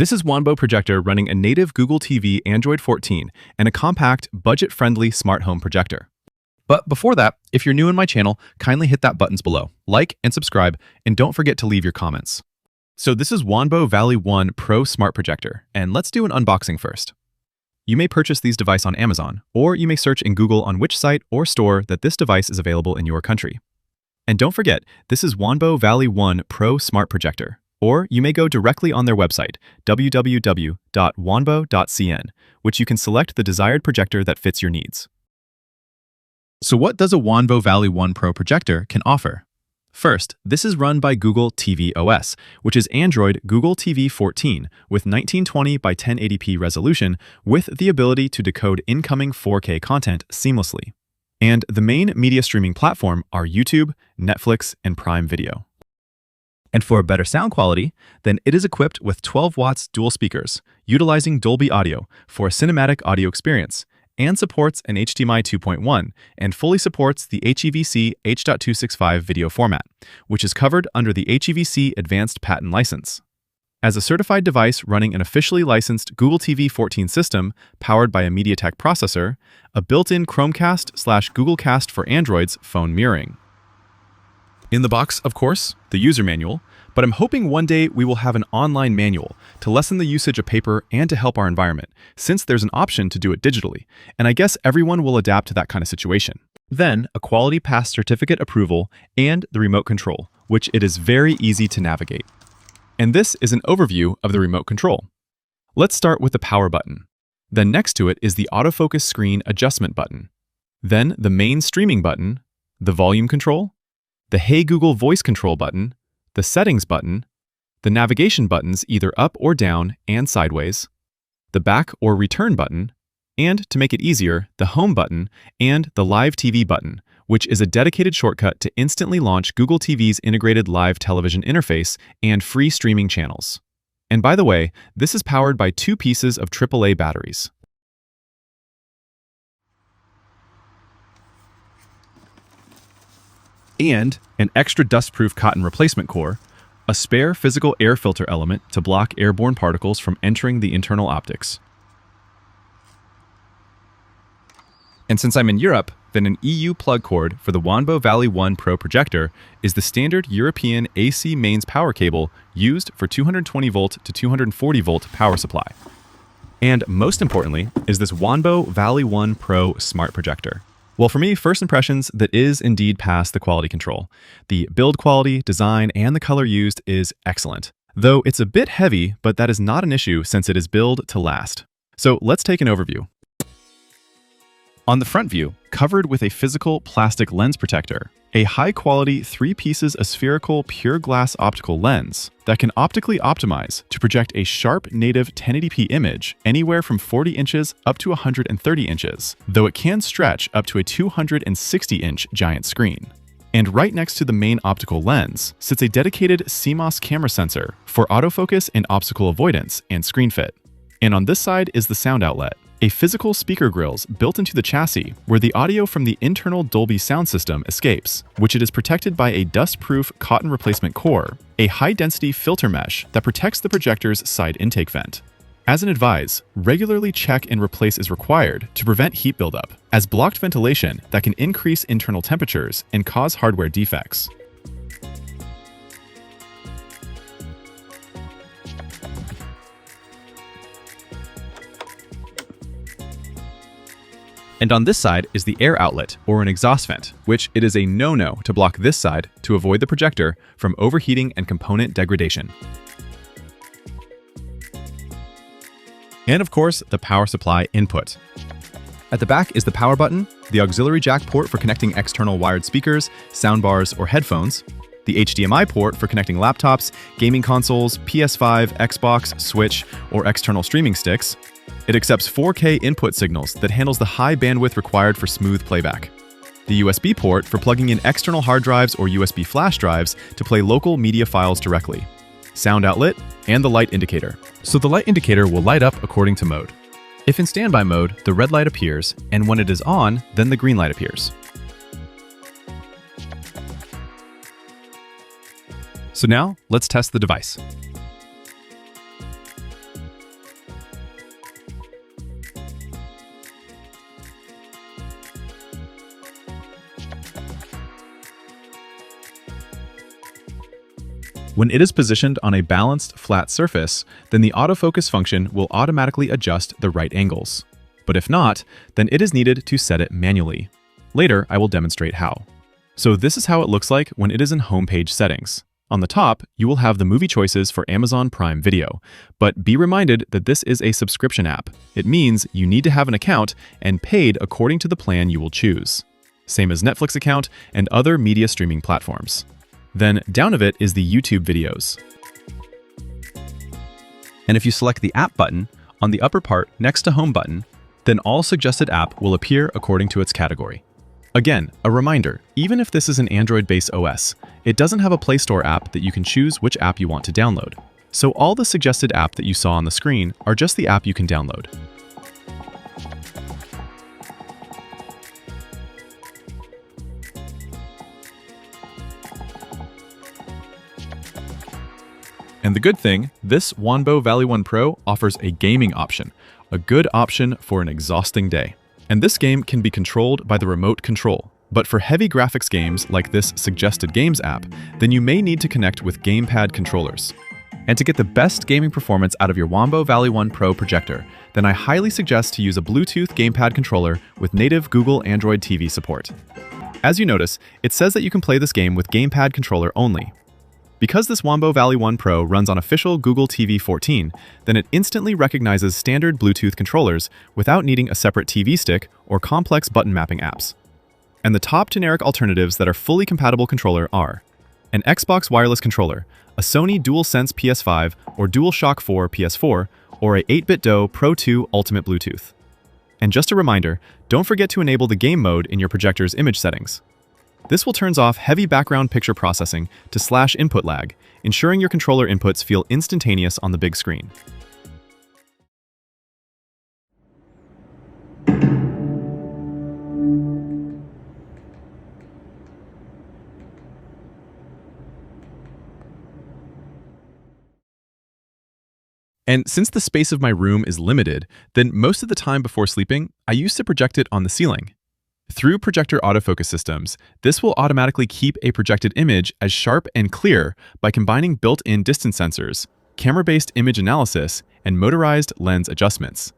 This is WANBO Projector running a native Google TV Android 14 and a compact, budget-friendly smart home projector. But before that, if you're new in my channel, kindly hit that buttons below, like and subscribe, and don't forget to leave your comments. So this is WANBO Vali 1 Pro Smart Projector, and let's do an unboxing first. You may purchase these devices on Amazon, or you may search in Google on which site or store that this device is available in your country. And don't forget, this is WANBO Vali 1 Pro Smart Projector. Or you may go directly on their website, www.wanbo.cn, which you can select the desired projector that fits your needs. So what does a WANBO Vali 1 Pro projector can offer? First, this is run by Google TV OS, which is Android Google TV 14 with 1920 by 1080p resolution with the ability to decode incoming 4K content seamlessly. And the main media streaming platform are YouTube, Netflix, and Prime Video. And for a better sound quality, then it is equipped with 12 watts dual speakers, utilizing Dolby audio for a cinematic audio experience, and supports an HDMI 2.1 and fully supports the HEVC H.265 video format, which is covered under the HEVC Advanced Patent License. As a certified device running an officially licensed Google TV 14 system powered by a MediaTek processor, a built-in Chromecast/Google Cast for Android's phone mirroring. In the box, of course, the user manual, but I'm hoping one day we will have an online manual to lessen the usage of paper and to help our environment, since there's an option to do it digitally, and I guess everyone will adapt to that kind of situation. Then, a Quality Pass certificate approval and the remote control, which it is very easy to navigate. And this is an overview of the remote control. Let's start with the power button. Then next to it is the autofocus screen adjustment button. Then the main streaming button, the volume control, the Hey Google voice control button, the settings button, the navigation buttons either up or down and sideways, the back or return button, and to make it easier, the home button and the live TV button, which is a dedicated shortcut to instantly launch Google TV's integrated live television interface and free streaming channels. And by the way, this is powered by 2 pieces of AAA batteries. And an extra dust-proof cotton replacement core, a spare physical air filter element to block airborne particles from entering the internal optics. And since I'm in Europe, then an EU plug cord for the WANBO Vali 1 Pro projector is the standard European AC mains power cable used for 220 volt to 240 volt power supply. And most importantly is this WANBO Vali 1 Pro smart projector. Well, for me, first impressions, that is indeed past the quality control. The build quality, design, and the color used is excellent. Though it's a bit heavy, but that is not an issue since it is built to last. So let's take an overview. On the front view, covered with a physical plastic lens protector, a high-quality 3 pieces of spherical pure glass optical lens that can optically optimize to project a sharp native 1080p image anywhere from 40 inches up to 130 inches, though it can stretch up to a 260-inch giant screen. And right next to the main optical lens sits a dedicated CMOS camera sensor for autofocus and obstacle avoidance and screen fit. And on this side is the sound outlet, a physical speaker grills built into the chassis where the audio from the internal Dolby sound system escapes, which it is protected by a dust-proof cotton replacement core, a high-density filter mesh that protects the projector's side intake vent. As an advise, regularly check and replace is required to prevent heat buildup, as blocked ventilation that can increase internal temperatures and cause hardware defects. And on this side is the air outlet, or an exhaust vent, which it is a no-no to block this side to avoid the projector from overheating and component degradation. And of course, the power supply input. At the back is the power button, the auxiliary jack port for connecting external wired speakers, soundbars, or headphones, the HDMI port for connecting laptops, gaming consoles, PS5, Xbox, Switch, or external streaming sticks. It accepts 4K input signals that handles the high bandwidth required for smooth playback. The USB port for plugging in external hard drives or USB flash drives to play local media files directly. Sound outlet, and the light indicator. So the light indicator will light up according to mode. If in standby mode, the red light appears, and when it is on, then the green light appears. So now, let's test the device. When it is positioned on a balanced, flat surface, then the autofocus function will automatically adjust the right angles. But if not, then it is needed to set it manually. Later, I will demonstrate how. So this is how it looks like when it is in homepage settings. On the top, you will have the movie choices for Amazon Prime Video, but be reminded that this is a subscription app. It means you need to have an account and paid according to the plan you will choose. Same as Netflix account and other media streaming platforms. Then down of it is the YouTube videos. And if you select the app button on the upper part next to home button, then all suggested app will appear according to its category. Again, a reminder, even if this is an Android-based OS, it doesn't have a Play Store app that you can choose which app you want to download. So all the suggested app that you saw on the screen are just the app you can download. And the good thing, this WANBO Vali 1 Pro offers a gaming option, a good option for an exhausting day. And this game can be controlled by the remote control. But for heavy graphics games like this Suggested Games app, then you may need to connect with gamepad controllers. And to get the best gaming performance out of your WANBO Vali 1 Pro projector, then I highly suggest to use a Bluetooth gamepad controller with native Google Android TV support. As you notice, it says that you can play this game with gamepad controller only. Because this WANBO Vali 1 Pro runs on official Google TV 14, then it instantly recognizes standard Bluetooth controllers without needing a separate TV stick or complex button mapping apps. And the top generic alternatives that are fully compatible controller are an Xbox wireless controller, a Sony DualSense PS5 or DualShock 4 PS4, or a 8-bit DO Pro 2 Ultimate Bluetooth. And just a reminder, don't forget to enable the game mode in your projector's image settings. This will turn off heavy background picture processing to slash input lag, ensuring your controller inputs feel instantaneous on the big screen. And since the space of my room is limited, then most of the time before sleeping, I used to project it on the ceiling. Through projector autofocus systems, this will automatically keep a projected image as sharp and clear by combining built-in distance sensors, camera-based image analysis, and motorized lens adjustments.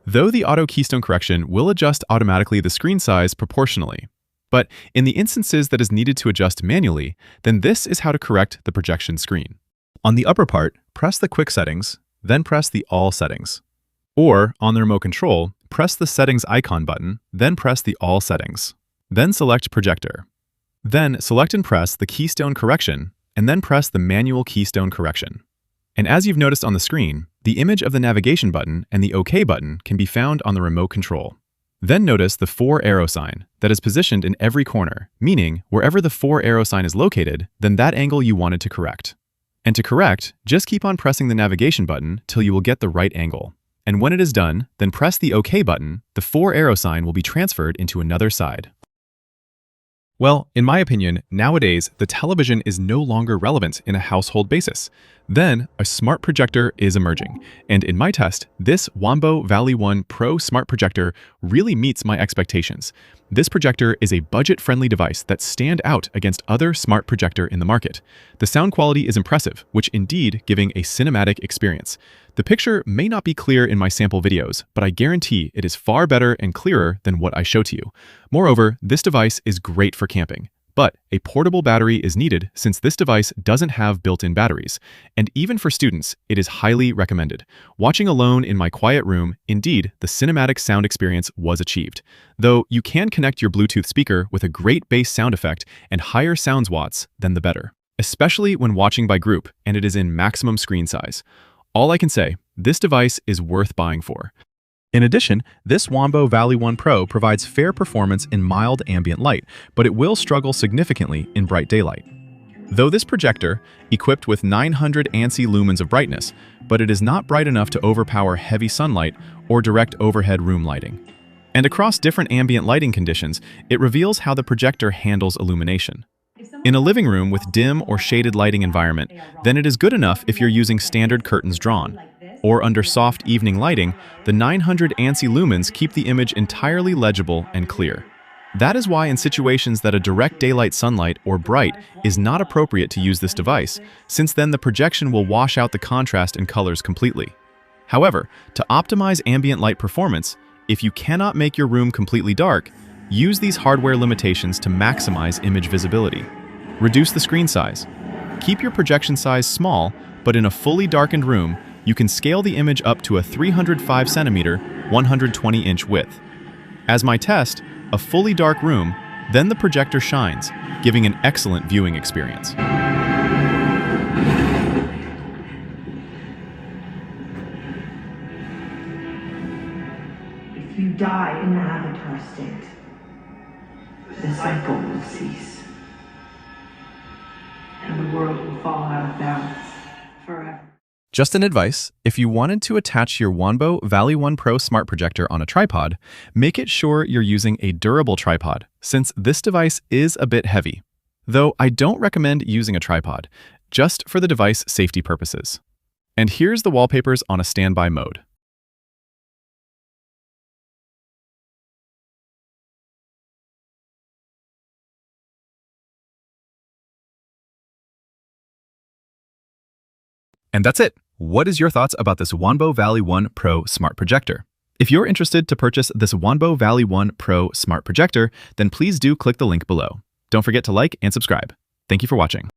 Though the auto Keystone Correction will adjust automatically the screen size proportionally. But in the instances that is needed to adjust manually, then this is how to correct the projection screen. On the upper part, press the Quick Settings, then press the All Settings. Or, on the remote control, press the Settings icon button, then press the All Settings. Then select Projector. Then select and press the Keystone Correction, and then press the Manual Keystone Correction. And as you've noticed on the screen, the image of the navigation button and the OK button can be found on the remote control. Then notice the 4 arrow sign that is positioned in every corner, meaning wherever the 4 arrow sign is located, then that angle you wanted to correct. And to correct, just keep on pressing the navigation button till you will get the right angle. And when it is done, then press the OK button, the 4 arrow sign will be transferred into another side. Well, in my opinion, nowadays, the television is no longer relevant in a household basis. Then, a smart projector is emerging. And in my test, this WANBO Vali 1 Pro Smart Projector really meets my expectations. This projector is a budget-friendly device that stands out against other smart projector in the market. The sound quality is impressive, which indeed giving a cinematic experience. The picture may not be clear in my sample videos, but I guarantee it is far better and clearer than what I show to you. Moreover, this device is great for camping. But a portable battery is needed since this device doesn't have built-in batteries. And even for students, it is highly recommended. Watching alone in my quiet room, indeed, the cinematic sound experience was achieved. Though you can connect your Bluetooth speaker with a great bass sound effect and higher sounds watts, then the better. Especially when watching by group and it is in maximum screen size. All I can say, this device is worth buying for. In addition, this WANBO Vali 1 Pro provides fair performance in mild ambient light, but it will struggle significantly in bright daylight. Though this projector, equipped with 900 ANSI lumens of brightness, but it is not bright enough to overpower heavy sunlight or direct overhead room lighting. And across different ambient lighting conditions, it reveals how the projector handles illumination. In a living room with dim or shaded lighting environment, then it is good enough if you're using standard curtains drawn. Or under soft evening lighting, the 900 ANSI lumens keep the image entirely legible and clear. That is why in situations that a direct daylight sunlight or bright is not appropriate to use this device, since then the projection will wash out the contrast and colors completely. However, to optimize ambient light performance, if you cannot make your room completely dark, use these hardware limitations to maximize image visibility. Reduce the screen size. Keep your projection size small, but in a fully darkened room, you can scale the image up to a 305 centimeter, 120-inch width. As my test, a fully dark room, then the projector shines, giving an excellent viewing experience. If you die in the avatar state, the cycle will cease, and the world will fall out of balance forever. Just an advice, if you wanted to attach your WANBO Vali 1 Pro smart projector on a tripod, make it sure you're using a durable tripod, since this device is a bit heavy. Though I don't recommend using a tripod, just for the device safety purposes. And here's the wallpapers on a standby mode. And that's it. What is your thoughts about this WANBO Vali 1 Pro smart projector? If you're interested to purchase this WANBO Vali 1 Pro smart projector, then please do click the link below. Don't forget to like and subscribe. Thank you for watching.